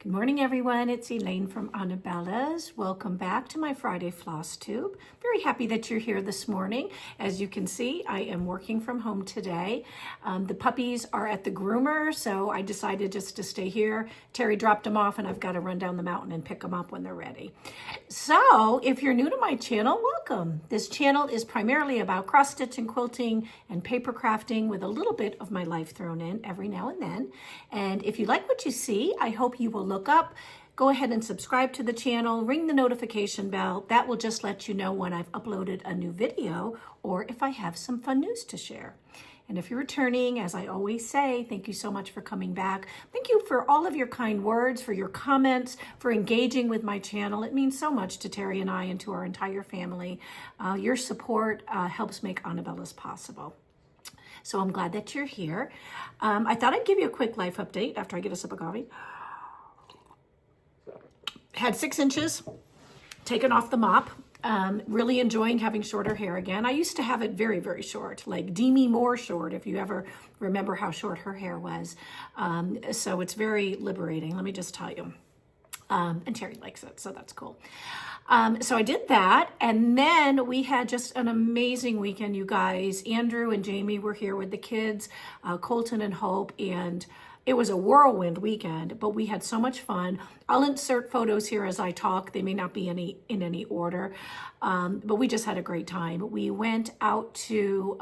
Good morning, everyone. It's Elaine from Annabella's. Welcome back to my Friday Floss Tube. Very happy that you're here this morning. As you can see, I am working from home today. The puppies are at the groomer, so I decided just to stay here. Terry dropped them off, and I've got to run down the mountain and pick them up when they're ready. So, if you're new to my channel, welcome. This channel is primarily about cross-stitch and quilting and paper crafting with a little bit of my life thrown in every now and then. And if you like what you see, I hope you will look up, go ahead and subscribe to the channel, ring the notification bell. That will just let you know when I've uploaded a new video or if I have some fun news to share. And if you're returning, as I always say, thank you so much for coming back. Thank you for all of your kind words, for your comments, for engaging with my channel. It means so much to Terry and I and to our entire family. Your support helps make Annabella's possible. So I'm glad that you're here. I thought I'd give you a quick life update after I get a sip of coffee. Had 6 inches taken off the mop. Really enjoying having shorter hair again. I used to have it very, very short, like Demi Moore short, if you ever remember how short her hair was. So it's very liberating, let me just tell you. And Terry likes it, so that's cool. So I did that, and then we had just an amazing weekend, you guys. Andrew and Jamie were here with the kids, Colten and Hope, and it was a whirlwind weekend, but we had so much fun. I'll insert photos here as I talk. They may not be in any order, but we just had a great time. We went out to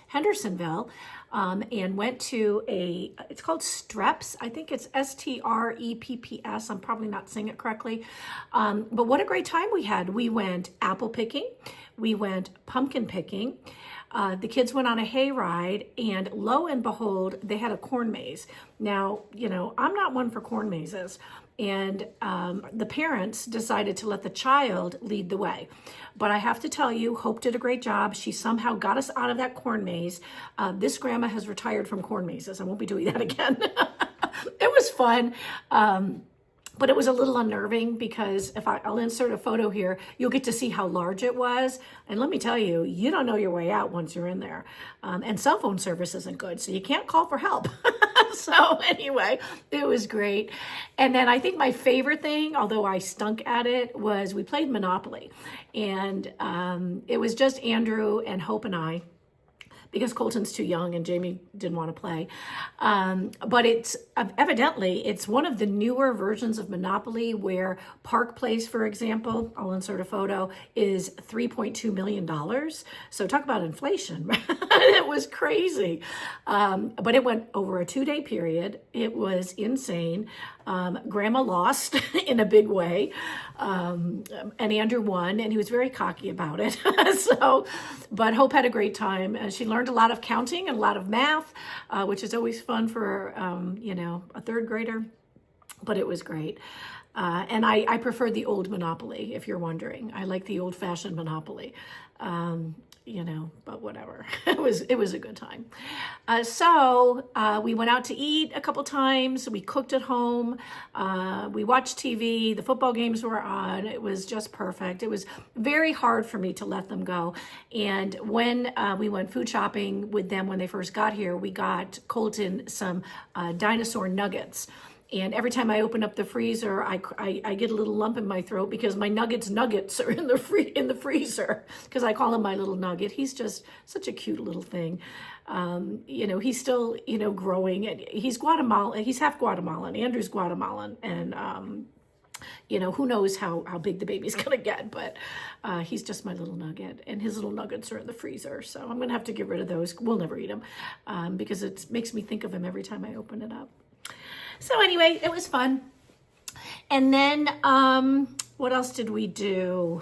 Hendersonville and went to it's called Streps. I think it's S-T-R-E-P-P-S. I'm probably not saying it correctly. But what a great time we had. We went apple picking. We went pumpkin picking. The kids went on a hayride, and lo and behold, they had a corn maze. Now, you know, I'm not one for corn mazes, and the parents decided to let the child lead the way. But I have to tell you, Hope did a great job. She somehow got us out of that corn maze. This grandma has retired from corn mazes. I won't be doing that again. It was fun. But it was a little unnerving because I'll insert a photo here, you'll get to see how large it was. And let me tell you, you don't know your way out once you're in there. And cell phone service isn't good, so you can't call for help. So anyway, it was great. And then I think my favorite thing, although I stunk at it, was we played Monopoly. And it was just Andrew and Hope and I, because Colton's too young and Jamie didn't want to play. But it's evidently, it's one of the newer versions of Monopoly where Park Place, for example, I'll insert a photo, is $3.2 million. So talk about inflation. It was crazy. But it went over a 2-day period. It was insane. Grandma lost in a big way. And Andrew won, and he was very cocky about it. But Hope had a great time. She learned a lot of counting and a lot of math, which is always fun for, a 3rd grader, but it was great. And I prefer the old Monopoly, if you're wondering. I like the old-fashioned Monopoly. But whatever. It was a good time. So we went out to eat a couple times. We cooked at home. We watched TV. The football games were on. It was just perfect. It was very hard for me to let them go. And when we went food shopping with them when they first got here, we got Colten some dinosaur nuggets. And every time I open up the freezer, I get a little lump in my throat because my nuggets are in the freezer, because I call him my little nugget. He's just such a cute little thing. He's still, growing. And he's Guatemalan. He's half Guatemalan. Andrew's Guatemalan. And, who knows how big the baby's going to get. But he's just my little nugget. And his little nuggets are in the freezer. So I'm going to have to get rid of those. We'll never eat them because it makes me think of him every time I open it up. So anyway, it was fun. And then what else did we do?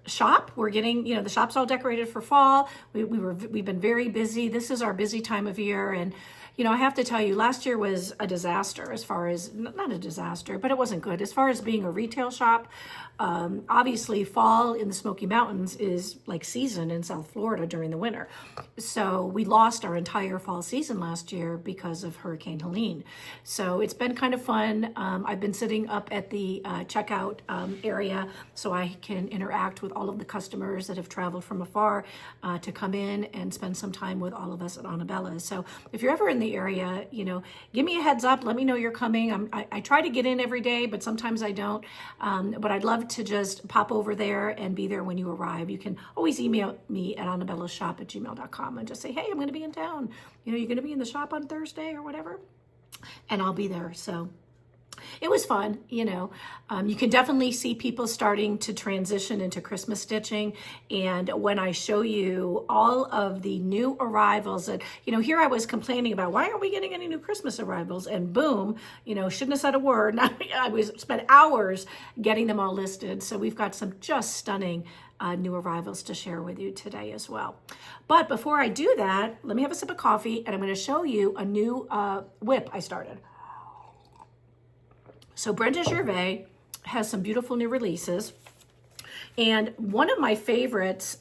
Shop. We're getting, the shop's all decorated for fall. We've been very busy. This is our busy time of year. And, I have to tell you, last year was a disaster as far as, not a disaster, but it wasn't good. As far as being a retail shop, obviously fall in the Smoky Mountains is like season in South Florida during the winter. So we lost our entire fall season last year because of Hurricane Helene. So it's been kind of fun. I've been sitting up at the checkout area so I can interact with all of the customers that have traveled from afar to come in and spend some time with all of us at Annabella's. So if you're ever in the the area, give me a heads up. Let me know you're coming. I try to get in every day, but sometimes I don't. But I'd love to just pop over there and be there when you arrive. You can always email me at annabellashop@gmail.com and just say, hey, I'm going to be in town. You're going to be in the shop on Thursday or whatever. And I'll be there. So it was fun, you can definitely see people starting to transition into Christmas stitching. And when I show you all of the new arrivals that, here I was complaining about, why aren't we getting any new Christmas arrivals? And boom, shouldn't have said a word. Spent hours getting them all listed. So we've got some just stunning new arrivals to share with you today as well. But before I do that, let me have a sip of coffee and I'm going to show you a new WIP I started. So Brenda Gervais has some beautiful new releases. And one of my favorites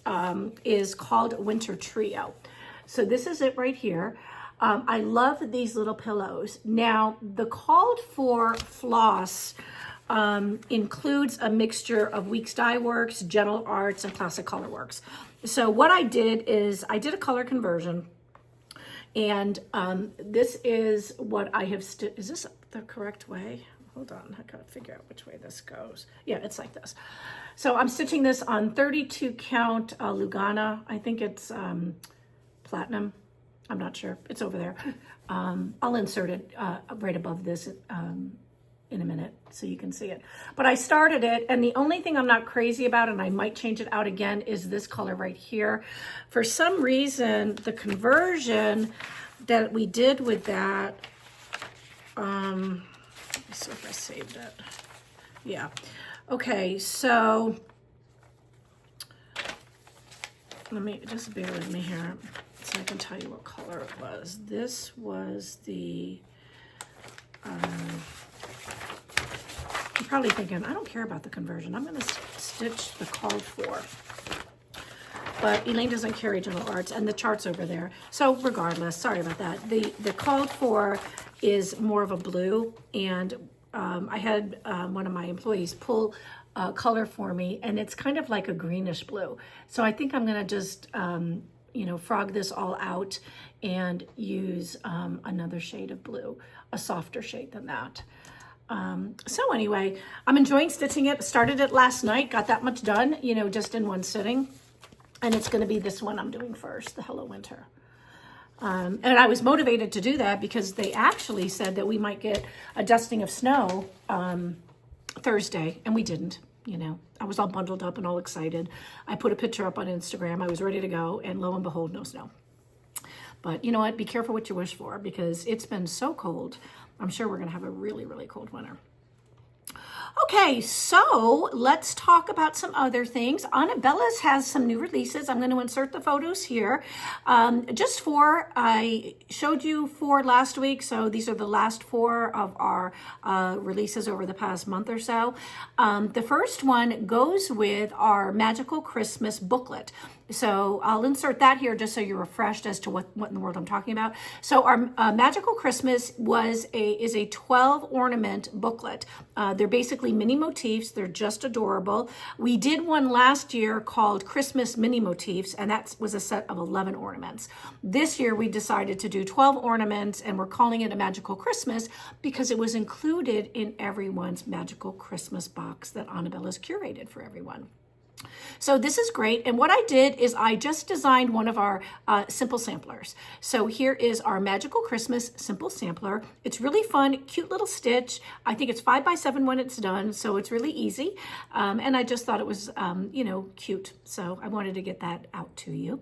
is called Winter Trio. So this is it right here. I love these little pillows. Now, the called for floss includes a mixture of Weeks Dye Works, Gentle Arts, and Classic Color Works. So what I did is I did a color conversion. And this is what I have stitched. Is this the correct way? Hold on, I gotta figure out which way this goes. Yeah, it's like this. So I'm stitching this on 32 count Lugana. I think it's platinum. I'm not sure. It's over there. I'll insert it right above this in a minute so you can see it. But I started it, and the only thing I'm not crazy about, and I might change it out again, is this color right here. For some reason, the conversion that we did with that, let's see if I saved it. Yeah. Okay, so let me just bear with me here so I can tell you what color it was. This was the, you're probably thinking, I don't care about the conversion. I'm going to stitch the called for. But Elaine doesn't carry Gentle Arts, and the chart's over there. So regardless, sorry about that. The called for is more of a blue, and I had one of my employees pull color for me, and it's kind of like a greenish blue. So I think I'm gonna just, frog this all out and use another shade of blue, a softer shade than that. So anyway, I'm enjoying stitching it. Started it last night, got that much done, just in one sitting. And it's going to be this one I'm doing first, the Hello Winter. And I was motivated to do that because they actually said that we might get a dusting of snow Thursday, and we didn't. I was all bundled up and all excited. I put a picture up on Instagram. I was ready to go, and lo and behold, no snow. But you know what? Be careful what you wish for, because it's been so cold. I'm sure we're going to have a really, really cold winter. Okay, so let's talk about some other things. Annabella's has some new releases. I'm going to insert the photos here. Just four. I showed you four last week, so these are the last four of our releases over the past month or so. The first one goes with our Magical Christmas booklet. So I'll insert that here just so you're refreshed as to what in the world I'm talking about. So our Magical Christmas is a 12 ornament booklet. They're basically mini motifs. They're just adorable. We did one last year called Christmas Mini Motifs, and that was a set of 11 ornaments. This year we decided to do 12 ornaments, and we're calling it a Magical Christmas because it was included in everyone's Magical Christmas box that Annabella's curated for everyone. So this is great. And what I did is I just designed one of our simple samplers. So here is our Magical Christmas simple sampler. It's really fun, cute little stitch. I think it's 5x7 when it's done, so it's really easy. And I just thought it was, cute. So I wanted to get that out to you.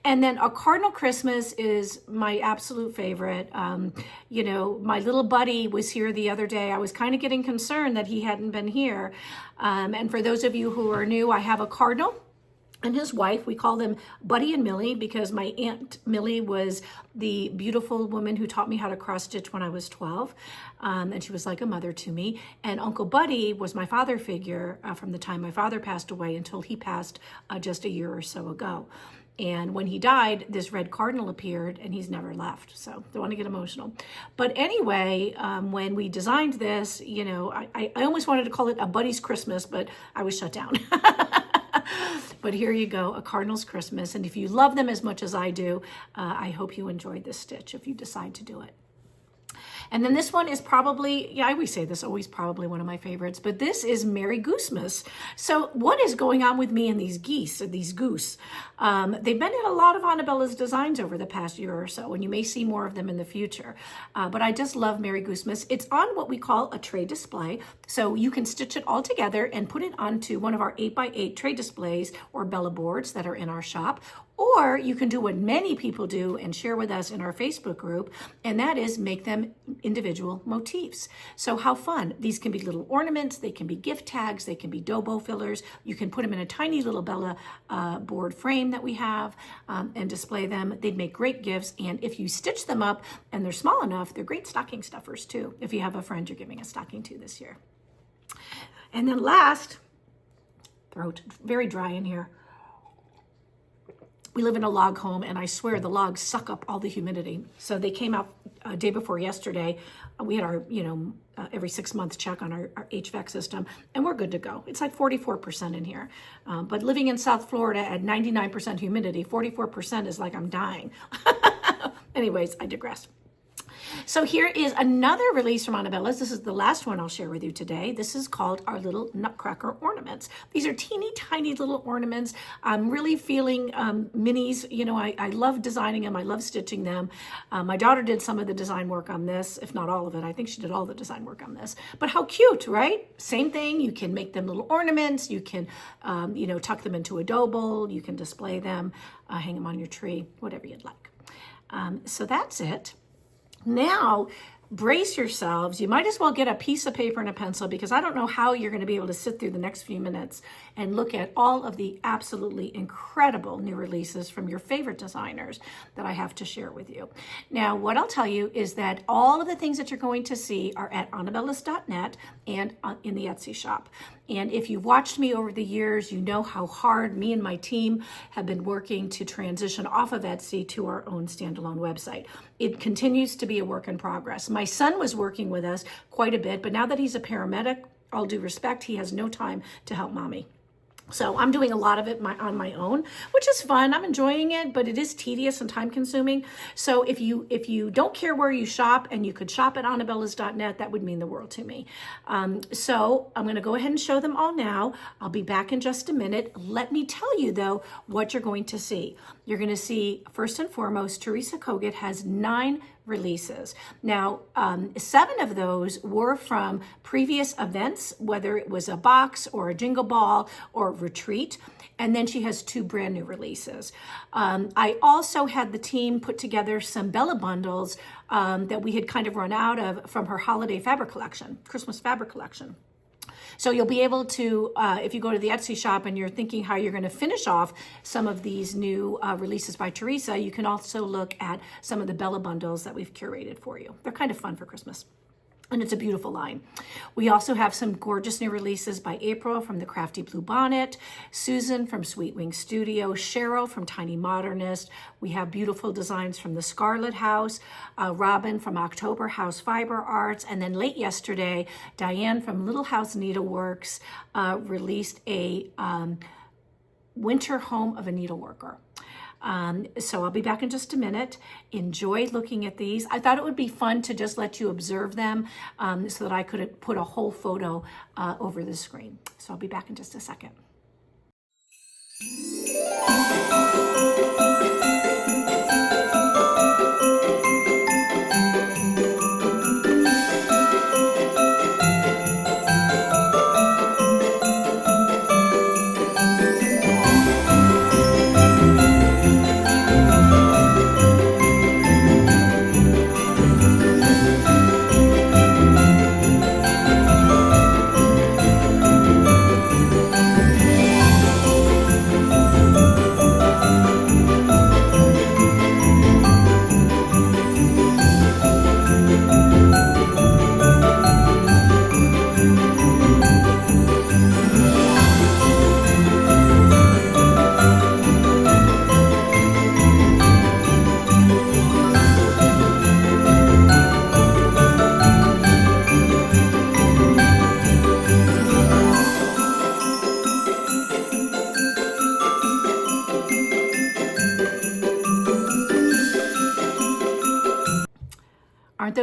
And then a Cardinal Christmas is my absolute favorite. My little buddy was here the other day. I was kind of getting concerned that he hadn't been here. And for those of you who are new, I have a cardinal and his wife. We call them Buddy and Millie because my Aunt Millie was the beautiful woman who taught me how to cross stitch when I was 12. And she was like a mother to me. And Uncle Buddy was my father figure from the time my father passed away until he passed just a year or so ago. And when he died, this red cardinal appeared, and he's never left. So don't want to get emotional. But anyway, when we designed this, I almost wanted to call it a Buddy's Christmas, but I was shut down. But here you go, a Cardinal's Christmas. And if you love them as much as I do, I hope you enjoyed this stitch if you decide to do it. And then this one is probably, yeah, I always say this, always probably one of my favorites, but this is Merry Goosemas. So what is going on with me and these geese, or these goose? They've been in a lot of Annabella's designs over the past year or so, and you may see more of them in the future. But I just love Merry Goosemas. It's on what we call a tray display. So you can stitch it all together and put it onto one of our 8x8 tray displays or Bella boards that are in our shop. Or you can do what many people do and share with us in our Facebook group, and that is make them individual motifs. So how fun. These can be little ornaments, they can be gift tags, they can be Dobo fillers. You can put them in a tiny little Bella board frame that we have and display them. They'd make great gifts, and if you stitch them up and they're small enough, they're great stocking stuffers too, if you have a friend you're giving a stocking to this year. And then last, throat, very dry in here. We live in a log home, and I swear the logs suck up all the humidity. So they came out day before yesterday. We had our, every 6 months check on our HVAC system, and we're good to go. It's like 44% in here. But living in South Florida at 99% humidity, 44% is like I'm dying. Anyways, I digress. So here is another release from Annabella's. This is the last one I'll share with you today. This is called our little Nutcracker Ornaments. These are teeny tiny little ornaments. I'm really feeling minis. I love designing them. I love stitching them. My daughter did some of the design work on this, if not all of it. I think she did all the design work on this. But how cute, right? Same thing. You can make them little ornaments. You can, tuck them into a dough bowl. You can display them, hang them on your tree, whatever you'd like. So that's it. Now, brace yourselves. You might as well get a piece of paper and a pencil, because I don't know how you're going to be able to sit through the next few minutes and look at all of the absolutely incredible new releases from your favorite designers that I have to share with you. Now, what I'll tell you is that all of the things that you're going to see are at annabellas.net and in the Etsy shop. And if you've watched me over the years, you know how hard me and my team have been working to transition off of Etsy to our own standalone website. It continues to be a work in progress. My son was working with us quite a bit, but now that he's a paramedic, all due respect, he has no time to help mommy. So I'm doing a lot of it on my own, which is fun. I'm enjoying it, but it is tedious and time consuming. So if you don't care where you shop and you could shop at annabellas.net, that would mean the world to me. So I'm going to go ahead and show them all now. I'll be back in just a minute. Let me tell you, though, what you're going to see. You're going to see, first and foremost, Teresa Kogut has 9 releases. Now, 7 of those were from previous events, whether it was a box or a jingle ball or a retreat. And then she has 2 brand new releases. I also had the team put together some BellaBundles that we had kind of run out of from her holiday fabric collection, Christmas fabric collection. So you'll be able to, if you go to the Etsy shop and you're thinking how you're going to finish off some of these new releases by Teresa, you can also look at some of the BellaBundles that we've curated for you. They're kind of fun for Christmas. And it's a beautiful line. We also have some gorgeous new releases by April from the Crafty Bluebonnet, Susan from Sweet Wing Studio, Cheryl from Tiny Modernist. We have beautiful designs from the Scarlett House, Robin from October House Fiber Arts, and then late yesterday, Diane from Little House Needleworks released a winter home of a needleworker. So I'll be back in just a minute. Enjoy looking at these. I thought it would be fun to just let you observe them so that I could put a whole photo over the screen. So I'll be back in just a second.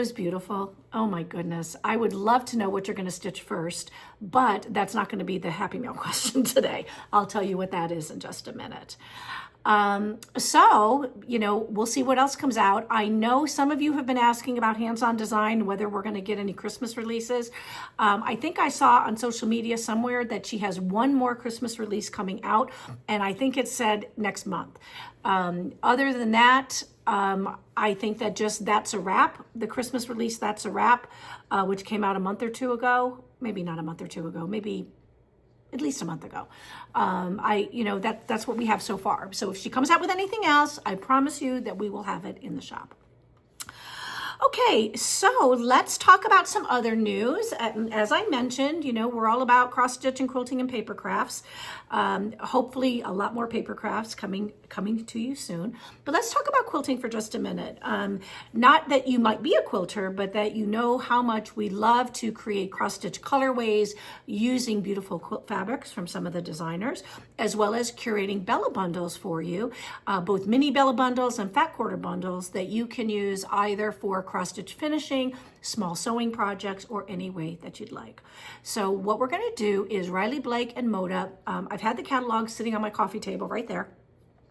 those beautiful? Oh my goodness. I would love to know what you're going to stitch first, but that's not going to be the Happy Meal question today. I'll tell you what that is in just a minute. So, we'll see what else comes out. I know some of you have been asking about hands-on design, whether we're going to get any Christmas releases. I think I saw on social media somewhere that she has one more Christmas release coming out, and I think it said next month. Other than that, I think that that's a wrap. The Christmas release, that's a wrap, which came out a month or two ago. Maybe not a month or two ago, maybe at least a month ago. That's what we have so far. So if she comes out with anything else, I promise you that we will have it in the shop. Okay, so let's talk about some other news. As I mentioned, we're all about cross-stitch and quilting and paper crafts. Hopefully a lot more paper crafts coming to you soon. But let's talk about quilting for just a minute. Not that you might be a quilter, but that you know how much we love to create cross-stitch colorways using beautiful quilt fabrics from some of the designers, as well as curating BellaBundles for you, both mini BellaBundles and fat quarter bundles that you can use either for cross-stitch finishing, small sewing projects, or any way that you'd like. So what we're going to do is Riley Blake and Moda. I've had the catalog sitting on my coffee table right there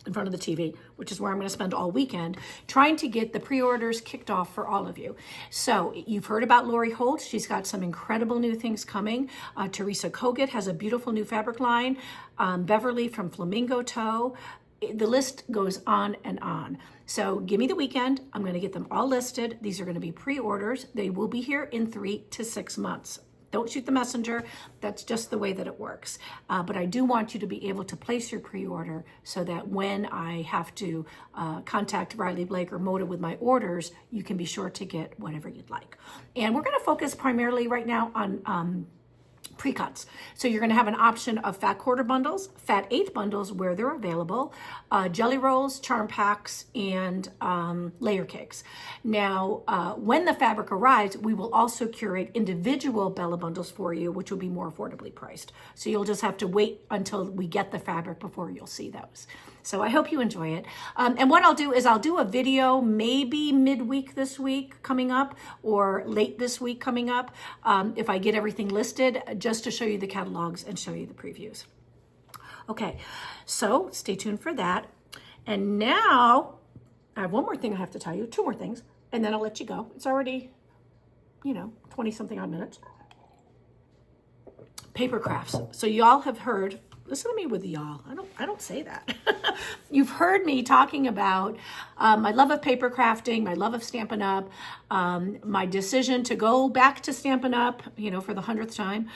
in front of the TV, which is where I'm going to spend all weekend trying to get the pre-orders kicked off for all of you. So you've heard about Lori Holt. She's got some incredible new things coming. Teresa Kogut has a beautiful new fabric line. Beverly from Flamingo Toe. The list goes on and on. So give me the weekend. I'm going to get them all listed. These are going to be pre-orders. They will be here in 3 to 6 months. Don't shoot the messenger. That's just the way that it works. But I do want you to be able to place your pre-order so that when I have to contact Riley Blake or Moda with my orders, you can be sure to get whatever you'd like. And we're going to focus primarily right now on pre-cuts. So you're going to have an option of fat quarter bundles, fat eighth bundles where they're available, jelly rolls, charm packs, and layer cakes. Now, when the fabric arrives, we will also curate individual BellaBundles for you, which will be more affordably priced. So you'll just have to wait until we get the fabric before you'll see those. So I hope you enjoy it. And what I'll do is I'll do a video maybe midweek this week coming up or late this week coming up if I get everything listed, just to show you the catalogs and show you the previews. Okay, so stay tuned for that. And now I have one more thing I have to tell you, 2 more things, and then I'll let you go. It's already, 20 something odd minutes. Paper crafts. So y'all have heard, listen to me with y'all. I don't say that. You've heard me talking about my love of paper crafting, my love of Stampin' Up, my decision to go back to Stampin' Up, for the 100th time,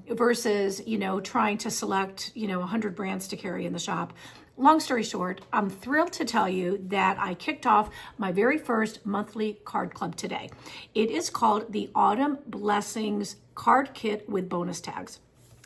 versus, trying to select, 100 brands to carry in the shop. Long story short, I'm thrilled to tell you that I kicked off my very first monthly card club today. It is called the Autumn Blessings Card Kit with bonus tags.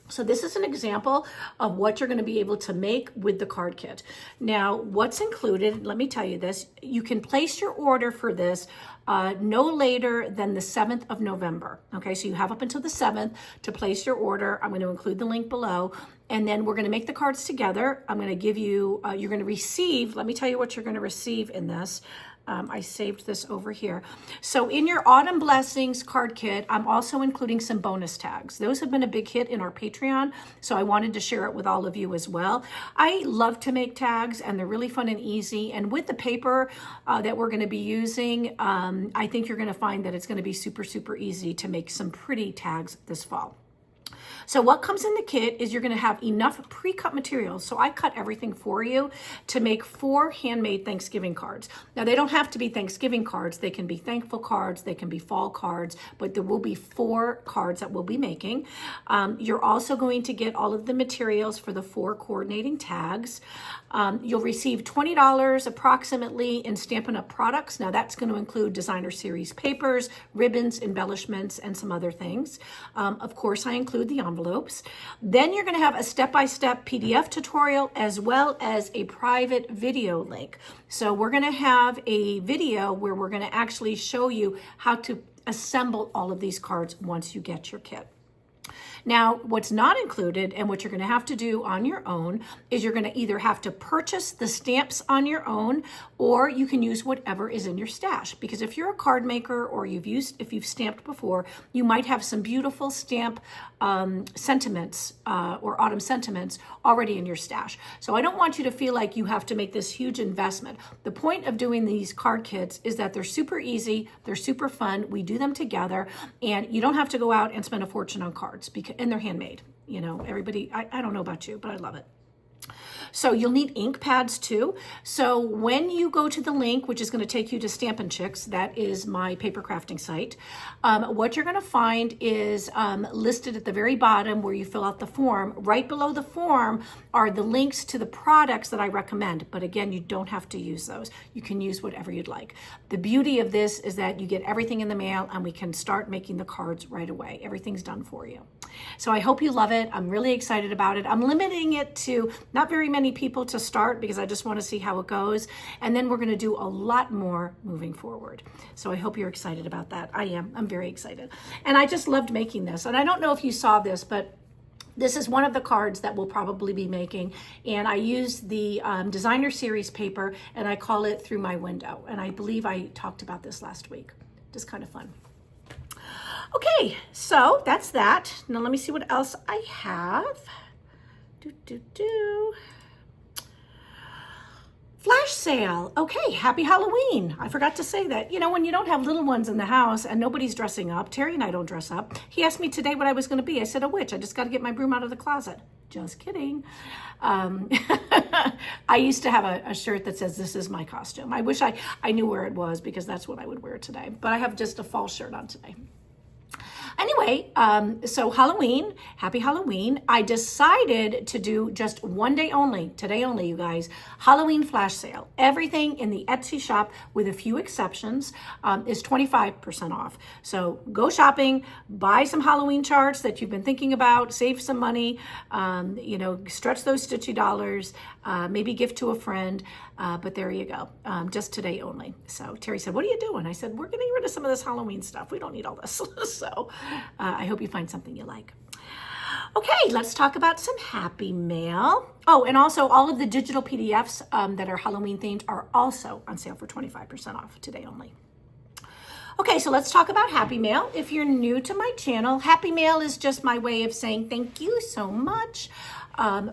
So this is an example of what you're going to be able to make with the card kit. Now, what's included, let me tell you this, you can place your order for this no later than the 7th of November. Okay, so you have up until the 7th to place your order. I'm going to include the link below. And then we're going to make the cards together. I'm going to give you, you're going to receive, let me tell you what you're going to receive in this. I saved this over here. So in your Autumn Blessings card kit, I'm also including some bonus tags. Those have been a big hit in our Patreon, so I wanted to share it with all of you as well. I love to make tags, and they're really fun and easy. And with the paper that we're going to be using, I think you're going to find that it's going to be super, super easy to make some pretty tags this fall. So what comes in the kit is you're going to have enough pre-cut materials. So I cut everything for you to make 4 handmade Thanksgiving cards. Now they don't have to be Thanksgiving cards. They can be thankful cards. They can be fall cards, but there will be 4 cards that we'll be making. You're also going to get all of the materials for the 4 coordinating tags. You'll receive $20 approximately in Stampin' Up! Products. Now that's going to include designer series papers, ribbons, embellishments, and some other things. Of course, I include the envelopes. Then you're going to have a step-by-step PDF tutorial as well as a private video link. So we're going to have a video where we're going to actually show you how to assemble all of these cards once you get your kit. Now, what's not included and what you're going to have to do on your own is you're going to either have to purchase the stamps on your own, or you can use whatever is in your stash. Because if you're a card maker or if you've stamped before, you might have some beautiful stamp sentiments or autumn sentiments already in your stash. So I don't want you to feel like you have to make this huge investment. The point of doing these card kits is that they're super easy, they're super fun, we do them together, and you don't have to go out and spend a fortune on cards, and they're handmade. You know, everybody, I don't know about you, but I love it. So you'll need ink pads too. So when you go to the link, which is going to take you to Stampin' Chicks, that is my paper crafting site, what you're going to find is listed at the very bottom where you fill out the form. Right below the form are the links to the products that I recommend. But again, you don't have to use those. You can use whatever you'd like. The beauty of this is that you get everything in the mail and we can start making the cards right away. Everything's done for you. So I hope you love it. I'm really excited about it. I'm limiting it to not very many people to start because I just want to see how it goes. And then we're going to do a lot more moving forward. So I hope you're excited about that. I am. I'm very excited. And I just loved making this. And I don't know if you saw this, but this is one of the cards that we'll probably be making. And I use the designer series paper and I call it Through My Window. And I believe I talked about this last week. Just kind of fun. Okay, so that's that. Now let me see what else I have. Flash sale. Okay, happy Halloween. I forgot to say that. You know, when you don't have little ones in the house and nobody's dressing up, Terry and I don't dress up. He asked me today what I was going to be. I said, a witch. I just got to get my broom out of the closet. Just kidding. I used to have a shirt that says, this is my costume. I wish I knew where it was because that's what I would wear today. But I have just a fall shirt on today. Anyway, so Halloween, happy Halloween. I decided to do just one day only, today only, you guys, Halloween flash sale. Everything in the Etsy shop, with a few exceptions, is 25% off. So go shopping, buy some Halloween charts that you've been thinking about, save some money, you know, stretch those stitchy dollars, maybe gift to a friend, but there you go, just today only. So Terry said, what are you doing? I said, we're getting rid of some of this Halloween stuff. We don't need all this. So I hope you find something you like. Okay, let's talk about some happy mail. Oh, and also all of the digital PDFs that are Halloween themed are also on sale for 25% off today only. Okay, so let's talk about Happy Mail. If you're new to my channel, Happy Mail is just my way of saying thank you so much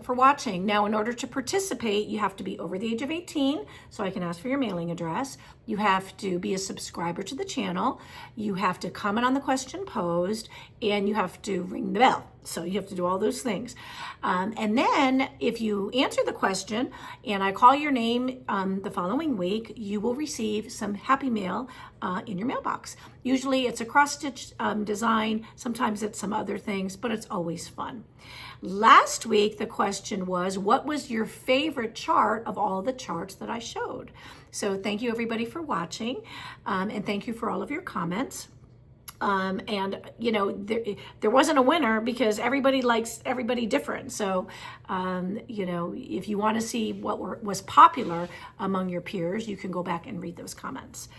for watching. Now, in order to participate, you have to be over the age of 18, so I can ask for your mailing address. You have to be a subscriber to the channel. You have to comment on the question posed, and you have to ring the bell. So you have to do all those things. And then if you answer the question and I call your name the following week, you will receive some Happy Mail in your mailbox. Usually it's a cross-stitch design. Sometimes it's some other things, but it's always fun. Last week, the question was, what was your favorite chart of all the charts that I showed? So thank you everybody for watching, and thank you for all of your comments. And you know, there wasn't a winner because everybody likes everybody different. So, you know, if you want to see what was popular among your peers, you can go back and read those comments.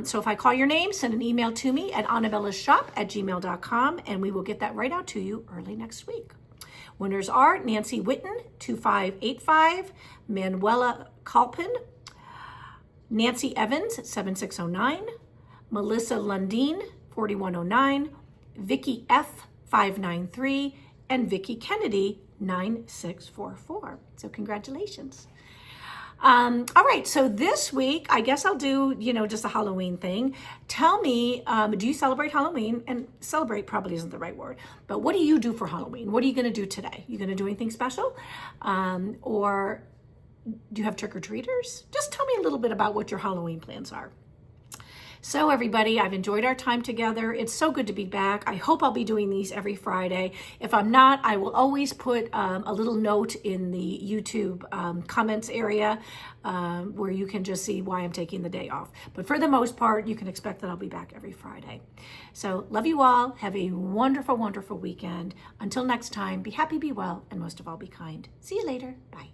So if I call your name, send an email to me at annabellashop@gmail.com, and we will get that right out to you early next week. Winners are Nancy Witten, 2585, Manuela Colten, Nancy Evans, 7609, Melissa Lundeen, 4109, Vicky F, 593, and Vicky Kennedy, 9644. So congratulations. All right, so this week, I guess I'll do, you know, just a Halloween thing. Tell me, do you celebrate Halloween? And celebrate probably isn't the right word, but what do you do for Halloween? What are you going to do today? You going to do anything special? Or do you have trick-or-treaters? Just tell me a little bit about what your Halloween plans are. So everybody, I've enjoyed our time together. It's so good to be back. I hope I'll be doing these every Friday. If I'm not, I will always put a little note in the YouTube comments area where you can just see why I'm taking the day off. But for the most part, you can expect that I'll be back every Friday. So love you all. Have a wonderful, wonderful weekend. Until next time, be happy, be well, and most of all, be kind. See you later. Bye.